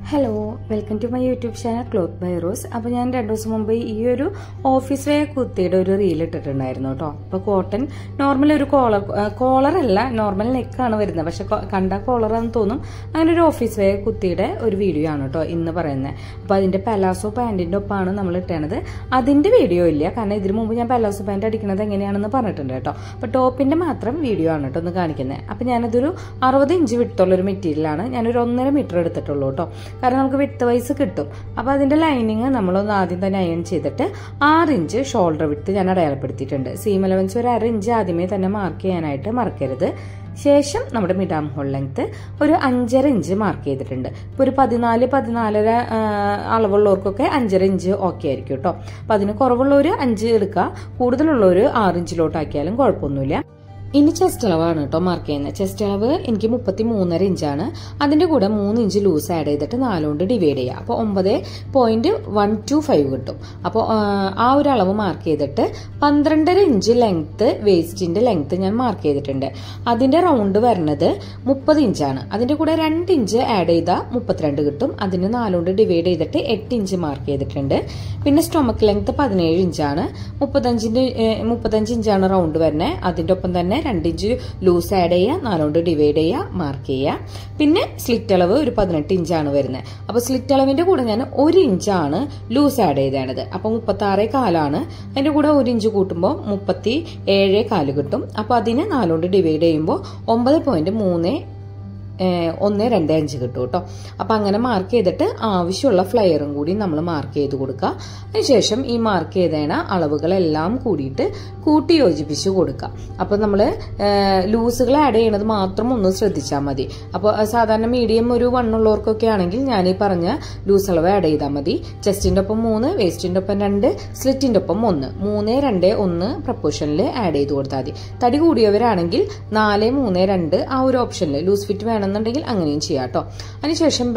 Hello, welcome to my YouTube channel cloth by Rose. അപ്പോൾ ഞാൻ 2 ദിവസം മുമ്പ് ഈ ഒരു ഓഫീസ് വെയർ കുർത്തിയുടെ ഒരു റീൽ ഇട്ടിട്ടുണ്ടായിരുന്നു കേട്ടോ. അപ്പോൾ കോട്ടൺ നോർമൽ ഒരു കോളറല്ല, നോർമൽ നെക്കാണ് വരുന്നത്, പക്ഷെ കണ്ട കോളറാന്ന് തോന്നും. അങ്ങനെ ഒരു ഓഫീസ് വെയർ കുർത്തിയുടെ ഒരു വീഡിയോ ആണ് കേട്ടോ ഇന്ന് പറയുന്നത്. അപ്പോൾ അതിന്റെ പലാസോ പാൻറ്റിന്റെ ഒപ്പമാണ് നമ്മൾ ഇട്ടത്. അതിന്റെ വീഡിയോ ഇല്ല, കാരണം ഇതിനു മുമ്പ് ഞാൻ പലാസോ പാൻറ്റ് അടിക്കുന്നത് എങ്ങനെയാണെന്ന് പറഞ്ഞിട്ടുണ്ട് കേട്ടോ. അപ്പോൾ ടോപ്പിന്റെ മാത്രം വീഡിയോ ആണ് കേട്ടോ ഒന്ന് കാണിക്കുന്നത്. അപ്പോൾ ഞാനതൊരു 60 ഇഞ്ച് വിട്ടുള്ളൊരു മെറ്റീരിയലാണ്. ഞാനൊരു 1.5 മീറ്റർ എടുത്തിട്ടുള്ളൂ കേട്ടോ, കാരണം നമുക്ക് വിട്ട് വൈസ് കിട്ടും. അപ്പോൾ അതിന്റെ ലൈനിങ് നമ്മളൊന്ന് ആദ്യം തന്നെ അയൺ ചെയ്തിട്ട് 6 ഇഞ്ച് ഷോൾഡർ വിട്ട് ഞാൻ അടയാളപ്പെടുത്തിയിട്ടുണ്ട്. സീം അലവൻസ് ഒരു 1/2 ഇഞ്ച് ആദ്യമേ തന്നെ മാർക്ക് ചെയ്യാനായിട്ട് മറക്കരുത്. ശേഷം നമ്മുടെ മിഡ് ആം ഹോൾ ലെങ്ത് ഒരു 5.5 ഇഞ്ച് മാർക്ക് ചെയ്തിട്ടുണ്ട്. ഇപ്പോൾ ഒരു 14-14.5 അളവുള്ളവർക്കൊക്കെ 5.5 ഇഞ്ച് ഓക്കെ ആയിരിക്കും കേട്ടോ. അപ്പം അതിന് കുറവുള്ളവർ 5 എടുക്കുക, കൂടുതലുള്ളവർ 6 ഇഞ്ചിലോട്ടാക്കിയാലും കുഴപ്പമൊന്നുമില്ല. ഇനി ചെസ്റ്റ് അളവാണ് കേട്ടോ മാർക്ക് ചെയ്യുന്നത്. ചെസ്റ്റ് അളവ് എനിക്ക് 33.5 ഇഞ്ചാണ്. അതിന്റെ കൂടെ 3 ഇഞ്ച് ലൂസ് ആഡ് ചെയ്തിട്ട് 4 കൊണ്ട് ഡിവൈഡ് ചെയ്യുക. അപ്പോൾ 9.125 കിട്ടും. അപ്പോൾ ആ ഒരു അളവ് മാർക്ക് ചെയ്തിട്ട് 12.5 ഇഞ്ച് ലെങ്ത് വേസ്റ്റിന്റെ ലെങ്ത് ഞാൻ മാർക്ക് ചെയ്തിട്ടുണ്ട്. അതിന്റെ റൗണ്ട് വരുന്നത് 30 ഇഞ്ചാണ്. അതിന്റെ കൂടെ 2 ഇഞ്ച് ആഡ് ചെയ്താൽ 32 കിട്ടും. അതിന് 4 കൊണ്ട് ഡിവൈഡ് ചെയ്തിട്ട് 8 ഇഞ്ച് മാർക്ക് ചെയ്തിട്ടുണ്ട്. പിന്നെ സ്റ്റൊമക്ക് ലെങ്ത് 17 ഇഞ്ചാണ്. 35 ഇഞ്ചാണ് റൗണ്ട് വരുന്നത്. അതിന്റെ ഒപ്പം തന്നെ 2 ഇഞ്ച് ലൂസ് ആഡ് ചെയ്യുക, 4 കൊണ്ട് ഡിവൈഡ് ചെയ്യുക, മാർക്ക് ചെയ്യുക. പിന്നെ സ്ലിറ്റ് അളവ് ഒരു 18 ഇഞ്ചാണ് വരുന്നത്. അപ്പോൾ സ്ലിറ്റ് അളവിന്റെ കൂടെ ഞാൻ 1 ഇഞ്ചാണ് ലൂസ് ആഡ് ചെയ്തത്. അപ്പോൾ 36.4 അതിന്റെ കൂടെ 1 ഇഞ്ച് കൂട്ടുമ്പോൾ 37.4 കിട്ടും. അപ്പോൾ അതിന് 4 കൊണ്ട് ഡിവൈഡ് ചെയ്യുമ്പോൾ 9.125 കിട്ടും കേട്ടോ. അപ്പൊ അങ്ങനെ മാർക്ക് ചെയ്തിട്ട് ആവശ്യമുള്ള ഫ്ലയറും കൂടി നമ്മൾ മാർക്ക് ചെയ്ത് കൊടുക്കുക. അതിനുശേഷം ഈ മാർക്ക് ചെയ്തേണ അളവുകളെല്ലാം കൂടിയിട്ട് കൂട്ടി യോജിപ്പിച്ച് കൊടുക്കുക. അപ്പൊ നമ്മൾ ലൂസുകൾ ആഡ് ചെയ്യണത് മാത്രം ഒന്ന് ശ്രദ്ധിച്ചാൽ മതി. അപ്പോൾ സാധാരണ മീഡിയം ഒരു 1 ഉള്ളവർക്കൊക്കെ ആണെങ്കിൽ ഞാൻ ഈ പറഞ്ഞ ലൂസ് അളവ് ആഡ് ചെയ്താൽ മതി. ചെസ്റ്റിന്റെ ഒപ്പം 3, വേസ്റ്റിന്റെ ഒപ്പം 2, സ്ലിറ്റിന്റെ ഒപ്പം 1, 3, 2, 1 പ്രപ്പോർഷനിൽ ആഡ് ചെയ്ത് കൊടുത്താൽ മതി. തടി കൂടിയവരാണെങ്കിൽ 4, 3, 2 ആ ഒരു ഓപ്ഷനിൽ ലൂസ് ഫിറ്റ് വേണമെന്നുണ്ടെങ്കിൽ അങ്ങനെയും ചെയ്യാം കേട്ടോ. അതിനുശേഷം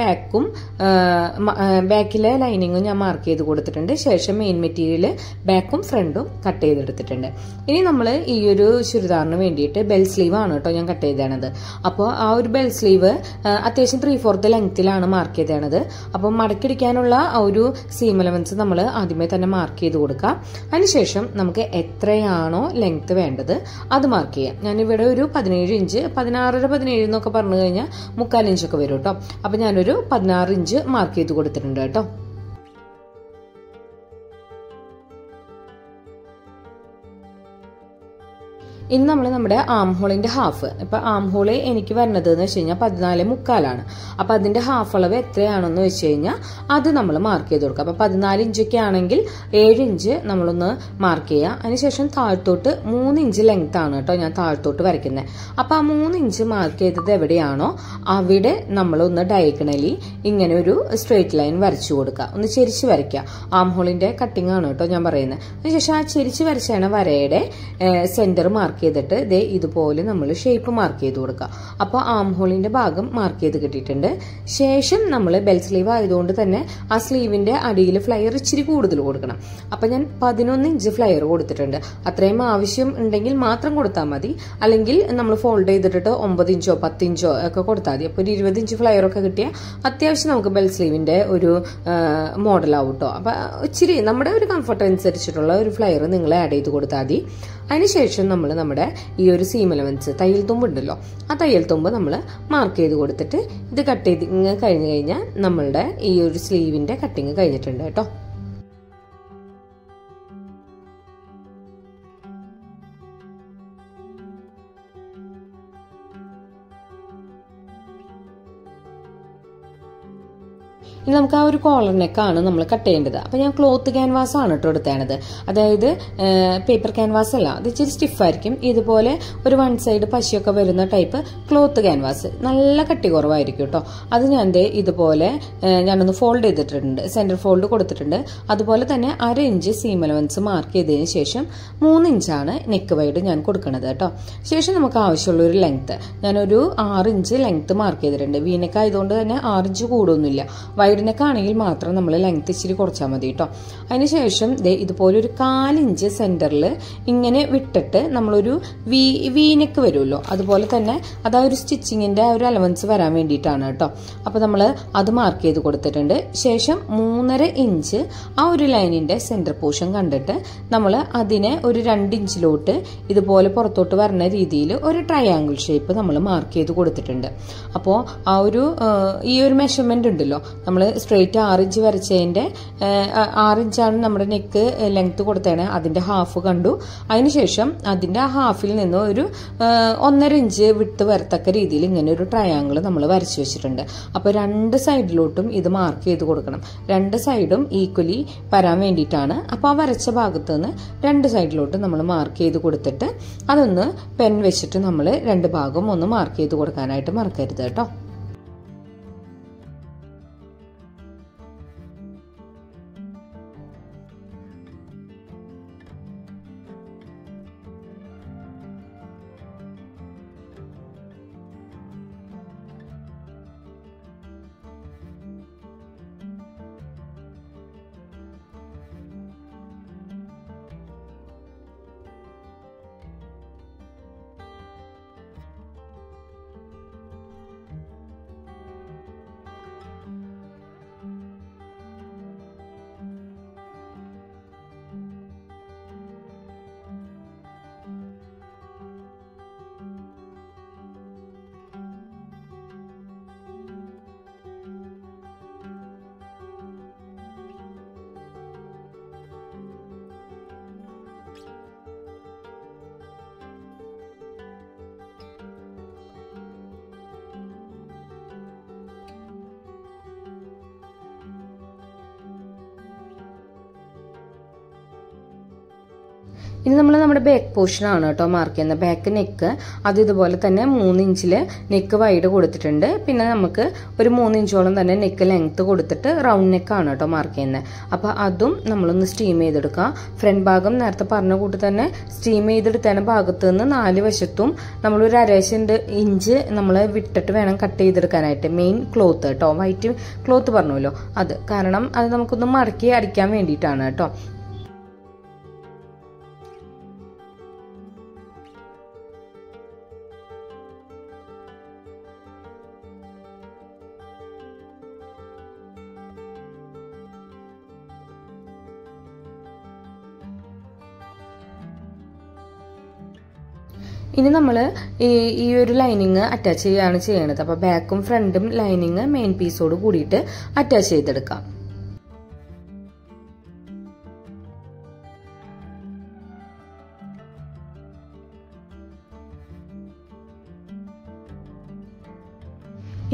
ബാക്കിലെ ലൈനിങ്ങും ഞാൻ മാർക്ക് ചെയ്ത് കൊടുത്തിട്ടുണ്ട്. ശേഷം മെയിൻ മെറ്റീരിയൽ ബാക്കും ഫ്രണ്ടും കട്ട് ചെയ്തെടുത്തിട്ടുണ്ട്. ഇനി നമ്മൾ ഈ ഒരു ചുരിദാറിന് വേണ്ടിയിട്ട് ബെൽ സ്ലീവ് ആണ് കേട്ടോ ഞാൻ കട്ട് ചെയ്തത്. അപ്പോൾ ആ ഒരു ബെൽ സ്ലീവ് അത്യാവശ്യം 3/4 ലെങ്ത്തിലാണ് മാർക്ക് ചെയ്തത്. അപ്പോൾ മടക്കിടിക്കാനുള്ള ആ ഒരു സീം അലവൻസ് നമ്മൾ ആദ്യമേ തന്നെ മാർക്ക് ചെയ്ത് കൊടുക്കാം. അതിനുശേഷം നമുക്ക് എത്രയാണോ ലെങ്ത് വേണ്ടത് അത് മാർക്ക് ചെയ്യാം. ഞാനിവിടെ ഒരു 17 ഇഞ്ച് 16.5-17 എന്നൊക്കെ പറഞ്ഞു കഴിഞ്ഞാൽ 3/4 ഇഞ്ചൊക്കെ വരും കേട്ടോ. അപ്പൊ ഞാനൊരു 16 ഇഞ്ച് മാർക്ക് ചെയ്ത് കൊടുത്തിട്ടുണ്ട് കേട്ടോ. ഇനി നമ്മൾ നമ്മുടെ ആം ഹോളിന്റെ ഹാഫ്, ഇപ്പൊ ആം ഹോള് എനിക്ക് വരുന്നത് എന്ന് വെച്ച് കഴിഞ്ഞാൽ 14.75. അപ്പൊ അതിന്റെ ഹാഫ് അളവ് എത്രയാണെന്ന് വെച്ച് കഴിഞ്ഞാൽ അത് നമ്മൾ മാർക്ക് ചെയ്ത് കൊടുക്കുക. അപ്പൊ 14 ഇഞ്ചൊക്കെ ആണെങ്കിൽ 7 ഇഞ്ച് നമ്മളൊന്ന് മാർക്ക് ചെയ്യുക. അതിനുശേഷം താഴത്തോട്ട് 3 ഇഞ്ച് ലെങ്ത് ആണ് കേട്ടോ ഞാൻ താഴത്തോട്ട് വരയ്ക്കുന്നത്. അപ്പൊ ആ 3 ഇഞ്ച് മാർക്ക് ചെയ്തത് എവിടെയാണോ അവിടെ നമ്മളൊന്ന് ഡയഗണലി ഇങ്ങനെ ഒരു സ്ട്രെയിറ്റ് ലൈൻ വരച്ചു കൊടുക്കുക, ഒന്ന് ചെരിച്ച് വരയ്ക്കുക. ആം ഹോളിന്റെ കട്ടിംഗ് ആണ് കേട്ടോ ഞാൻ പറയുന്നത്. അതിനുശേഷം ആ ചെരിച്ച് വരച്ചാണ് വരയുടെ സെന്റർ മാർക്ക് ചെയ്തിട്ട് ദേ ഇതുപോലെ നമ്മൾ ഷേപ്പ് മാർക്ക് ചെയ്ത് കൊടുക്കുക. അപ്പോൾ ആം ഹോളിന്റെ ഭാഗം മാർക്ക് ചെയ്ത് കിട്ടിയിട്ടുണ്ട്. ശേഷം നമ്മൾ ബെൽ സ്ലീവ് ആയതുകൊണ്ട് തന്നെ ആ സ്ലീവിന്റെ അടിയിൽ ഫ്ലയർ ഇച്ചിരി കൂടുതൽ കൊടുക്കണം. അപ്പൊ ഞാൻ 11 ഇഞ്ച് ഫ്ലയർ കൊടുത്തിട്ടുണ്ട്. അത്രയും ആവശ്യം ഉണ്ടെങ്കിൽ മാത്രം കൊടുത്താൽ മതി, അല്ലെങ്കിൽ നമ്മൾ ഫോൾഡ് ചെയ്തിട്ട് 9 ഇഞ്ചോ 10 ഇഞ്ചോ ഒക്കെ കൊടുത്താൽ മതി. അപ്പോൾ ഒരു 20 ഇഞ്ച് ഫ്ലയർ ഒക്കെ കിട്ടിയാൽ അത്യാവശ്യം നമുക്ക് ബെൽ സ്ലീവിന്റെ ഒരു മോഡലാവും കേട്ടോ. അപ്പൊ ഇച്ചിരി നമ്മുടെ ഒരു കംഫർട്ട് അനുസരിച്ചിട്ടുള്ള ഒരു ഫ്ലയർ നിങ്ങൾ ആഡ് ചെയ്ത് കൊടുത്താൽ മതി. അതിനുശേഷം നമ്മൾ നമ്മുടെ ഈ ഒരു സീം അലവൻസ് തയ്യൽ തുമ്പ് ഉണ്ടല്ലോ, ആ തയ്യൽ തുമ്പ് നമ്മൾ മാർക്ക് ചെയ്ത് കൊടുത്തിട്ട് ഇത് കട്ട് ചെയ്ത് കഴിഞ്ഞ് കഴിഞ്ഞാൽ നമ്മളുടെ ഈ ഒരു സ്ലീവിന്റെ കട്ടിങ് കഴിഞ്ഞിട്ടുണ്ട് കേട്ടോ. ഇനി നമുക്ക് ആ ഒരു കോളർ നെക്കാണ് നമ്മൾ കട്ട് ചെയ്യേണ്ടത്. അപ്പൊ ഞാൻ ക്ലോത്ത് ക്യാൻവാസ് ആണ് കേട്ടോ എടുത്തേണത്. അതായത് പേപ്പർ ക്യാൻവാസ് അല്ല, അത് ഇച്ചിരി സ്റ്റിഫായിരിക്കും. ഇതുപോലെ ഒരു 1 സൈഡ് പശയൊക്കെ വരുന്ന ടൈപ്പ് ക്ലോത്ത് ക്യാൻവാസ് നല്ല കട്ടി കുറവായിരിക്കും കേട്ടോ. അത് ഞാൻ ഇതുപോലെ ഞാനൊന്ന് ഫോൾഡ് ചെയ്തിട്ടുണ്ട്, സെന്റർ ഫോൾഡ് കൊടുത്തിട്ടുണ്ട്. അതുപോലെ തന്നെ 1/2 ഇഞ്ച് സീം അലവൻസ് മാർക്ക് ചെയ്തതിന് ശേഷം 3 ഇഞ്ചാണ് നെക്ക് വൈഡ് ഞാൻ കൊടുക്കുന്നത് കേട്ടോ. ശേഷം നമുക്ക് ആവശ്യമുള്ള ഒരു ലെങ്ത് ഞാനൊരു 6 ഇഞ്ച് ലെങ്ത് മാർക്ക് ചെയ്തിട്ടുണ്ട്. വീനെക്ക് ആയതുകൊണ്ട് തന്നെ 6 ഇഞ്ച് കൂടൊന്നുമില്ല. വൈഡ് നെക്ക് ആണെങ്കിൽ മാത്രം നമ്മൾ ലെങ്ത് ഇച്ചിരി കുറച്ചാൽ മതി കേട്ടോ. അതിനുശേഷം ഇതുപോലെ ഒരു 1/4 ഇഞ്ച് സെന്ററിൽ ഇങ്ങനെ വിട്ടിട്ട് നമ്മളൊരു വി നെക്ക് വരുമല്ലോ, അതുപോലെ തന്നെ അതാ ഒരു സ്റ്റിച്ചിങ്ങിന്റെ ഒരു അലവൻസ് വരാൻ വേണ്ടിയിട്ടാണ് കേട്ടോ. അപ്പൊ നമ്മൾ അത് മാർക്ക് ചെയ്ത് കൊടുത്തിട്ടുണ്ട്. ശേഷം 3.5 ഇഞ്ച് ആ ഒരു ലൈനിന്റെ സെന്റർ പോർഷൻ കണ്ടിട്ട് നമ്മൾ അതിനെ ഒരു 2 ഇഞ്ചിലോട്ട് ഇതുപോലെ പുറത്തോട്ട് വരുന്ന രീതിയിൽ ഒരു ട്രയാങ്കിൾ ഷേപ്പ് നമ്മൾ മാർക്ക് ചെയ്ത് കൊടുത്തിട്ടുണ്ട്. അപ്പോൾ ആ ഒരു ഈ ഒരു മെഷർമെന്റ് ഉണ്ടല്ലോ, നമ്മൾ സ്ട്രെയിറ്റ് 6 ഇഞ്ച് വരച്ചതിന്റെ 6 ഇഞ്ചാണ് നമ്മുടെ നെക്ക് ലെങ്ത് കൊടുത്തേണേ, അതിന്റെ ഹാഫ് കണ്ടു. അതിനുശേഷം അതിന്റെ ആ ഹാഫിൽ നിന്ന് ഒരു 1.5 ഇഞ്ച് വിട്ട് വരത്തക്ക രീതിയിൽ ഇങ്ങനെ ഒരു ട്രയാങ്കിൾ നമ്മൾ വരച്ചു വെച്ചിട്ടുണ്ട്. അപ്പോൾ 2 സൈഡിലോട്ടും ഇത് മാർക്ക് ചെയ്ത് കൊടുക്കണം. 2 സൈഡും ഈക്വലി വരാൻ വേണ്ടിയിട്ടാണ്. അപ്പോൾ ആ വരച്ച ഭാഗത്ത് നിന്ന് 2 സൈഡിലോട്ടും നമ്മൾ മാർക്ക് ചെയ്ത് കൊടുത്തിട്ട് അതൊന്ന് പെൻ വെച്ചിട്ട് നമ്മൾ 2 ഭാഗം ഒന്ന് മാർക്ക് ചെയ്ത് കൊടുക്കാനായിട്ട് മറക്കരുത് കേട്ടോ. ഇനി നമ്മൾ നമ്മുടെ ബാക്ക് പോർഷൻ ആണ് കേട്ടോ മാർക്ക് ചെയ്യുന്നത്. ബാക്ക് നെക്ക് അത് ഇതുപോലെ തന്നെ 3 ഇഞ്ചിൽ നെക്ക് വൈഡ് കൊടുത്തിട്ടുണ്ട്. പിന്നെ നമുക്ക് ഒരു 3 ഇഞ്ചോളം തന്നെ നെക്ക് ലെങ്ത് കൊടുത്തിട്ട് റൗണ്ട് നെക്കാണ് കേട്ടോ മാർക്ക് ചെയ്യുന്നത്. അപ്പോൾ അതും നമ്മളൊന്ന് സ്റ്റീം ചെയ്തെടുക്കാം. ഫ്രണ്ട് ഭാഗം നേരത്തെ പറഞ്ഞ കൂട്ടി തന്നെ സ്റ്റീം ചെയ്തെടുത്തതിന് ഭാഗത്ത് നിന്ന് 4 വശത്തും നമ്മളൊരു 1/2 ഇഞ്ച് നമ്മൾ വിട്ടിട്ട് വേണം കട്ട് ചെയ്തെടുക്കാനായിട്ട്. മെയിൻ ക്ലോത്ത് കേട്ടോ, വൈറ്റ് ക്ലോത്ത് പറഞ്ഞല്ലോ അത്, കാരണം അത് നമുക്കൊന്ന് മടക്കി അടിക്കാൻ വേണ്ടിയിട്ടാണ് കേട്ടോ. ഇനി നമ്മൾ ഈ ഒരു ലൈനിങ് അറ്റാച്ച് ചെയ്യുകയാണ് ചെയ്യണത്. അപ്പോൾ ബാക്കും ഫ്രണ്ടും ലൈനിങ് മെയിൻ പീസോട് കൂടിയിട്ട് അറ്റാച്ച് ചെയ്തെടുക്കാം.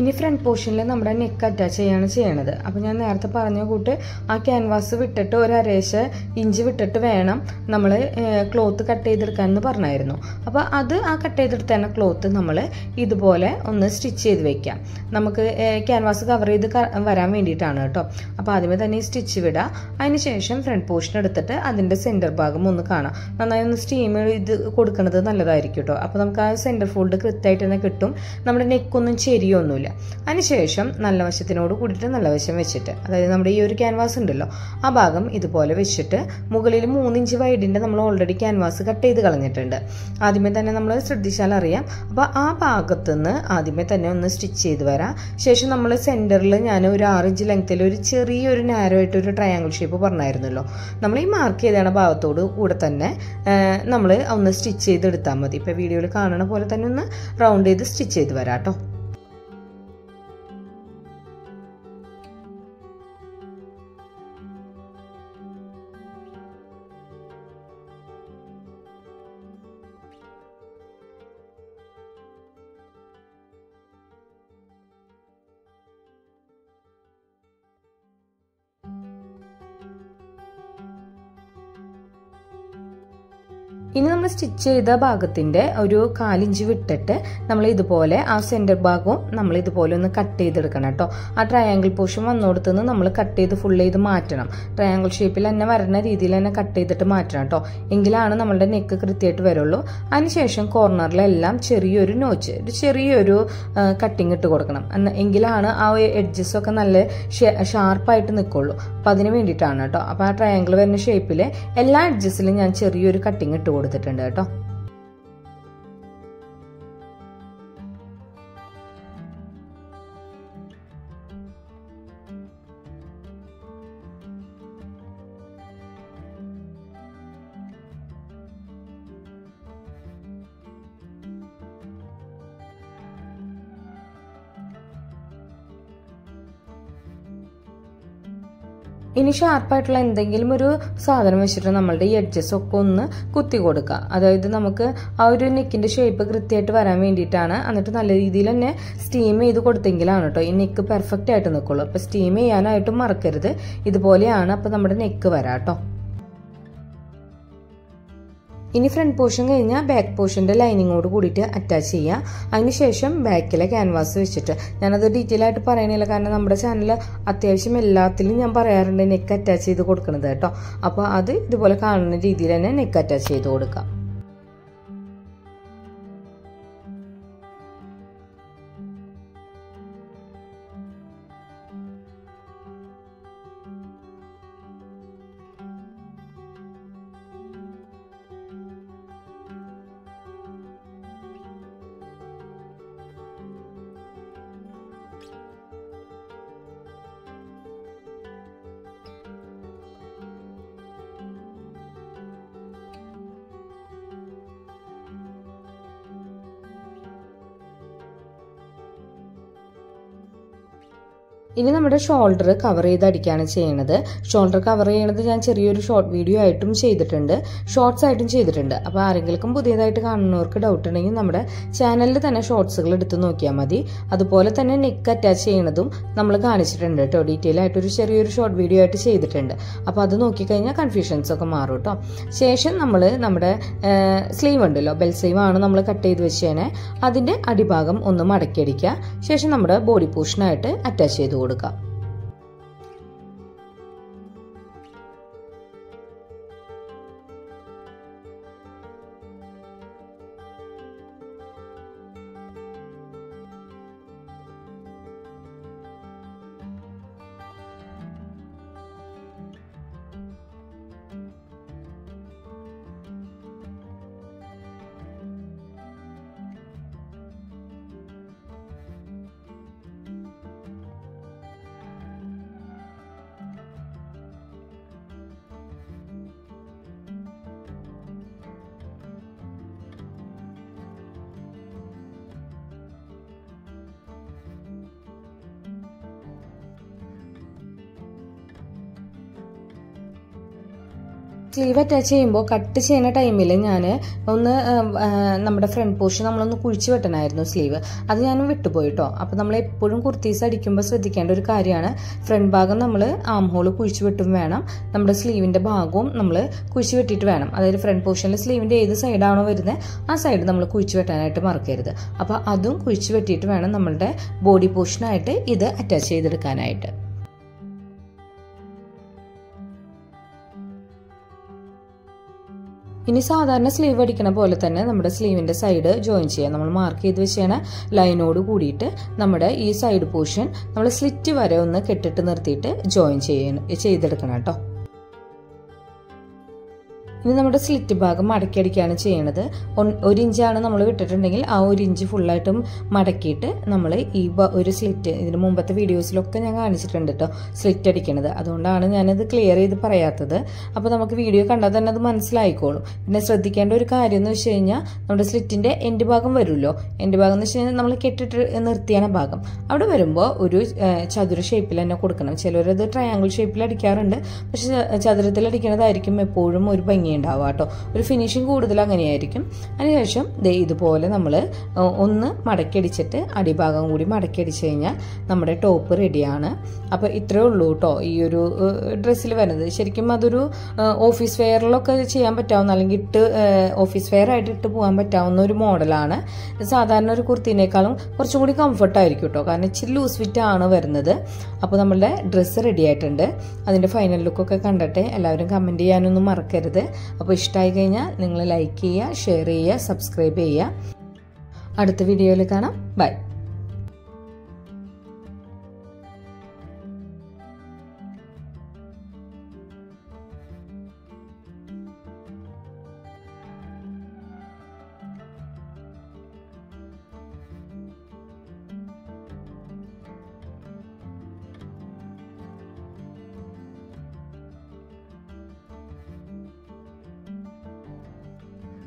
ഇനി ഫ്രണ്ട് പോർഷനിൽ നമ്മുടെ നെക്ക് അറ്റാച്ച് ചെയ്യാണ് ചെയ്യണത്. അപ്പോൾ ഞാൻ നേരത്തെ പറഞ്ഞ കൂട്ട് ആ ക്യാൻവാസ് വിട്ടിട്ട് ഒരു 1/2 ഇഞ്ച് വിട്ടിട്ട് വേണം നമ്മൾ ക്ലോത്ത് കട്ട് ചെയ്തെടുക്കാമെന്ന് പറഞ്ഞായിരുന്നു. അപ്പോൾ അത് ആ കട്ട് ചെയ്തെടുത്തന്നെ ക്ലോത്ത് നമ്മൾ ഇതുപോലെ ഒന്ന് സ്റ്റിച്ച് ചെയ്ത് വെക്കാം. നമുക്ക് ക്യാൻവാസ് കവർ ചെയ്ത് വരാൻ വേണ്ടിയിട്ടാണ് കേട്ടോ. അപ്പോൾ ആദ്യമേ തന്നെ സ്റ്റിച്ച് വിടുക. അതിനുശേഷം ഫ്രണ്ട് പോർഷൻ എടുത്തിട്ട് അതിൻ്റെ സെൻറ്റർ ഭാഗം ഒന്ന് കാണാം. നന്നായി ഒന്ന് സ്റ്റീം ഇത് കൊടുക്കുന്നത് നല്ലതായിരിക്കും കേട്ടോ. അപ്പോൾ നമുക്ക് ആ സെൻറ്റർ ഫോൾഡ് കൃത്യമായിട്ട് തന്നെ കിട്ടും. നമ്മുടെ നെക്കൊന്നും ചെരിയൊന്നുമില്ല. അതിനുശേഷം നല്ല വശത്തിനോട് കൂടിയിട്ട് നല്ല വശം വെച്ചിട്ട്, അതായത് നമ്മുടെ ഈ ഒരു ക്യാൻവാസ് ഉണ്ടല്ലോ ആ ഭാഗം ഇതുപോലെ വെച്ചിട്ട് മുകളിൽ 3 ഇഞ്ച് വൈഡിന്റെ നമ്മൾ ഓൾറെഡി ക്യാൻവാസ് കട്ട് ചെയ്ത് കളഞ്ഞിട്ടുണ്ട്. ആദ്യമേ തന്നെ നമ്മൾ ശ്രദ്ധിച്ചാൽ അറിയാം. അപ്പോൾ ആ ഭാഗത്തുനിന്ന് ആദ്യമേ തന്നെ ഒന്ന് സ്റ്റിച്ച് ചെയ്ത് വരാം. ശേഷം നമ്മൾ സെന്ററിൽ ഞാൻ ഒരു 6 ഇഞ്ച് ലെങ്ത്തിൽ ഒരു ചെറിയൊരു നാരോ ആയിട്ട് ഒരു ട്രയാങ്കിൾ ഷേപ്പ് പറഞ്ഞായിരുന്നല്ലോ, നമ്മൾ ഈ മാർക്ക് ചെയ്ത ഭാഗത്തോട് കൂടെ തന്നെ നമ്മൾ ഒന്ന് സ്റ്റിച്ച് ചെയ്തെടുത്താൽ മതി. ഇപ്പോൾ വീഡിയോയിൽ കാണുന്ന പോലെ തന്നെ ഒന്ന് റൗണ്ട് ചെയ്ത് സ്റ്റിച്ച് ചെയ്ത് വരാം കേട്ടോ. ഇനി നമ്മൾ സ്റ്റിച്ച് ചെയ്ത ഭാഗത്തിന്റെ ഒരു 1/4 ഇഞ്ച് വിട്ടിട്ട് നമ്മൾ ഇതുപോലെ ആ സെന്റർ ഭാഗവും നമ്മൾ ഇതുപോലെ ഒന്ന് കട്ട് ചെയ്തെടുക്കണം കേട്ടോ. ആ ട്രയാങ്കിൾ പോർഷൻ വന്നോടത്തുനിന്ന് നമ്മൾ കട്ട് ചെയ്ത് ഫുൾ ചെയ്ത് മാറ്റണം. ട്രയാങ്കിൾ ഷേപ്പിൽ തന്നെ വരുന്ന രീതിയിൽ തന്നെ കട്ട് ചെയ്തിട്ട് മാറ്റണം കേട്ടോ. എങ്കിലാണ് നമ്മളുടെ നെക്ക് കൃത്യമായിട്ട് വരുള്ളൂ. അതിനുശേഷം കോർണറിലെല്ലാം ചെറിയൊരു നോച്ച്, ചെറിയൊരു കട്ടിങ് ഇട്ട് കൊടുക്കണം. എങ്കിലാണ് ആ എഡ്ജസ് ഒക്കെ നല്ല ഷാർപ്പായിട്ട് നിൽക്കുള്ളൂ. അപ്പം അതിന് വേണ്ടിയിട്ടാണ് കേട്ടോ. അപ്പം ആ ട്രയാങ്കിൾ വരുന്ന ഷേപ്പിൽ എല്ലാ എഡ്ജസിലും ഞാൻ ചെറിയൊരു കട്ടിങ് ഇട്ട് കൊടുത്തിട്ടുണ്ട് കേട്ടോ. ഇനി ഷാർപ്പായിട്ടുള്ള എന്തെങ്കിലും ഒരു സാധനം വെച്ചിട്ട് നമ്മളുടെ ഈ എഡ്ജസ് ഒക്കെ ഒന്ന് കുത്തി കൊടുക്കുക. അതായത് നമുക്ക് ആ ഒരു നെക്കിന്റെ ഷേപ്പ് കൃത്യമായിട്ട് വരാൻ വേണ്ടിയിട്ടാണ്. എന്നിട്ട് നല്ല രീതിയിൽ തന്നെ സ്റ്റീം ചെയ്ത് കൊടുത്തെങ്കിലാണ് കേട്ടോ ഈ നെക്ക് പെർഫെക്റ്റ് ആയിട്ട് നിൽക്കുള്ളൂ. അപ്പൊ സ്റ്റീം ചെയ്യാനായിട്ടും മറക്കരുത്. ഇതുപോലെയാണ് അപ്പൊ നമ്മുടെ നെക്ക് വരാം കേട്ടോ. ഇനി ഫ്രണ്ട് പോർഷൻ കഴിഞ്ഞാൽ ബാക്ക് പോർഷന്റെ ലൈനിങ്ങോട് കൂടിയിട്ട് അറ്റാച്ച് ചെയ്യുക. അതിനുശേഷം ബാക്കിലെ ക്യാൻവാസ് വെച്ചിട്ട്, ഞാനത് ഡീറ്റെയിൽ ആയിട്ട് പറയണില്ല കാരണം നമ്മുടെ ചാനൽ അത്യാവശ്യം എല്ലാത്തിലും ഞാൻ പറയാറുണ്ട് നെക്ക് അറ്റാച്ച് ചെയ്ത് കൊടുക്കുന്നത് കേട്ടോ. അപ്പോൾ അത് ഇതുപോലെ കാണുന്ന രീതിയിൽ തന്നെ നെക്ക് അറ്റാച്ച് ചെയ്ത് കൊടുക്കാം. ഇനി നമ്മുടെ ഷോൾഡർ കവർ ചെയ്ത് അടിക്കുകയാണ് ചെയ്യുന്നത്. ഷോൾഡർ കവർ ചെയ്യണത് ഞാൻ ചെറിയൊരു ഷോർട്ട് വീഡിയോ ആയിട്ടും ചെയ്തിട്ടുണ്ട്, ഷോർട്സ് ആയിട്ടും ചെയ്തിട്ടുണ്ട്. അപ്പോൾ ആരെങ്കിലും പുതിയതായിട്ട് കാണുന്നവർക്ക് ഡൗട്ട് ഉണ്ടെങ്കിൽ നമ്മുടെ ചാനലിൽ തന്നെ ഷോർട്സുകൾ എടുത്ത് നോക്കിയാൽ മതി. അതുപോലെ തന്നെ നെക്ക് അറ്റാച്ച് ചെയ്യണതും നമ്മൾ കാണിച്ചിട്ടുണ്ട് കേട്ടോ. ഡീറ്റെയിൽ ആയിട്ട് ഒരു ചെറിയൊരു ഷോർട്ട് വീഡിയോ ആയിട്ട് ചെയ്തിട്ടുണ്ട്. അപ്പോൾ അത് നോക്കിക്കഴിഞ്ഞാൽ കൺഫ്യൂഷൻസ് ഒക്കെ മാറും കേട്ടോ. ശേഷം നമ്മൾ നമ്മുടെ സ്ലീവ് ഉണ്ടല്ലോ, ബെൽ സ്ലീവ് ആണ് നമ്മൾ കട്ട് ചെയ്ത് വെച്ചേനെ, അതിന്റെ അടിഭാഗം ഒന്ന് മടക്കിയടിക്കുക. ശേഷം നമ്മുടെ ബോഡി പോർഷനായിട്ട് അറ്റാച്ച് ചെയ്ത് കൊടുക്കുക. സ്ലീവ് അറ്റാച്ച് ചെയ്യുമ്പോൾ കട്ട് ചെയ്യുന്ന ടൈമിൽ ഞാൻ ഒന്ന് നമ്മുടെ ഫ്രണ്ട് പോർഷൻ നമ്മളൊന്ന് കുഴിച്ച് വെട്ടണമായിരുന്നു സ്ലീവ്. അത് ഞാൻ വിട്ടുപോയിട്ടോ. അപ്പോൾ നമ്മൾ എപ്പോഴും കുർത്തീസ് അടിക്കുമ്പോൾ ശ്രദ്ധിക്കേണ്ട ഒരു കാര്യമാണ്, ഫ്രണ്ട് ഭാഗം നമ്മൾ ആം ഹോൾ കുഴിച്ച് വെട്ടും വേണം, നമ്മുടെ സ്ലീവിൻ്റെ ഭാഗവും നമ്മൾ കുഴിച്ച് വെട്ടിയിട്ട് വേണം. അതായത് ഫ്രണ്ട് പോർഷനിൽ സ്ലീവിൻ്റെ ഏത് സൈഡാണോ വരുന്നത് ആ സൈഡ് നമ്മൾ കുഴിച്ച് വെട്ടാനായിട്ട് മറക്കരുത്. അപ്പോൾ അതും കുഴിച്ച് വെട്ടിയിട്ട് വേണം നമ്മളുടെ ബോഡി പോർഷനായിട്ട് ഇത് അറ്റാച്ച് ചെയ്തെടുക്കാനായിട്ട്. ഇനി സാധാരണ സ്ലീവ് അടിക്കണ പോലെ തന്നെ നമ്മുടെ സ്ലീവിന്റെ സൈഡ് ജോയിൻ ചെയ്യാം. നമ്മൾ മാർക്ക് ചെയ്ത് വെച്ചാൽ ലൈനോട് കൂടിയിട്ട് നമ്മുടെ ഈ സൈഡ് പോർഷൻ നമ്മൾ സ്ലിറ്റ് വരെ ഒന്ന് കെട്ടിട്ട് നിർത്തിയിട്ട് ജോയിൻ ചെയ്തെടുക്കണം കേട്ടോ. ഇനി നമ്മുടെ സ്ലിറ്റ് ഭാഗം മടക്കിയടിക്കുകയാണ് ചെയ്യണത്. 1 ഇഞ്ചാണ് നമ്മൾ വിട്ടിട്ടുണ്ടെങ്കിൽ ആ 1 ഇഞ്ച് ഫുള്ളായിട്ടും മടക്കിയിട്ട് നമ്മൾ ഈ ഒരു സ്ലിറ്റ്, ഇതിന് മുമ്പത്തെ വീഡിയോസിലൊക്കെ ഞാൻ കാണിച്ചിട്ടുണ്ട് കേട്ടോ സ്ലിറ്റ് അടിക്കണത്. അതുകൊണ്ടാണ് ഞാനത് ക്ലിയർ ചെയ്ത് പറയാത്തത്. അപ്പോൾ നമുക്ക് വീഡിയോ കണ്ടാൽ തന്നെ അത് മനസ്സിലായിക്കോളും. പിന്നെ ശ്രദ്ധിക്കേണ്ട ഒരു കാര്യം എന്ന് വെച്ച് കഴിഞ്ഞാൽ നമ്മുടെ സ്ലിറ്റിൻ്റെ എൻഡ് ഭാഗം വരുമല്ലോ, എൻഡ് ഭാഗം എന്ന് വെച്ച് കഴിഞ്ഞാൽ നമ്മൾ കെട്ടിട്ട് നിർത്തിയാണ് ഭാഗം. അവിടെ വരുമ്പോൾ ഒരു ചതുര ഷേപ്പിൽ തന്നെ കൊടുക്കണം. ചിലരത് ട്രയാങ്കിൾ ഷേപ്പിൽ അടിക്കാറുണ്ട്, പക്ഷെ ചതുരത്തിൽ അടിക്കണതായിരിക്കും എപ്പോഴും ഒരു ഭംഗി ഉണ്ടാവുക കേട്ടോ. ഒരു ഫിനിഷിങ് കൂടുതൽ അങ്ങനെയായിരിക്കും. അതിനുശേഷം ഇതുപോലെ നമ്മൾ ഒന്ന് മടക്കിയടിച്ചിട്ട് അടിഭാഗം കൂടി മടക്കിയടിച്ച് കഴിഞ്ഞാൽ നമ്മുടെ ടോപ്പ് റെഡിയാണ്. അപ്പോൾ ഇത്രയേ ഉള്ളൂ കേട്ടോ ഈ ഒരു ഡ്രസ്സിൽ വരുന്നത്. ശരിക്കും അതൊരു ഓഫീസ് വെയറിലൊക്കെ ചെയ്യാൻ പറ്റാവുന്ന, അല്ലെങ്കിൽ ഓഫീസ് വെയർ ആയിട്ട് ഇട്ട് പോകാൻ പറ്റാവുന്ന ഒരു മോഡലാണ്. സാധാരണ ഒരു കുർത്തീനേക്കാളും കുറച്ചും കൂടി കംഫർട്ടായിരിക്കും കേട്ടോ, കാരണം ഇച്ചിരി ലൂസ് ഫിറ്റ് ആണ് വരുന്നത്. അപ്പോൾ നമ്മളുടെ ഡ്രസ്സ് റെഡി ആയിട്ടുണ്ട്. അതിൻ്റെ ഫൈനൽ ലുക്കൊക്കെ കണ്ടിട്ട് എല്ലാവരും കമൻറ്റ് ചെയ്യാനൊന്നും മറക്കരുത്. അപ്പോൾ ഇഷ്ടമായി കഴിഞ്ഞാൽ നിങ്ങൾ ലൈക്ക് ചെയ്യുക, ഷെയർ ചെയ്യുക, സബ്സ്ക്രൈബ് ചെയ്യുക. അടുത്ത വീഡിയോയിൽ കാണാം. ബൈ.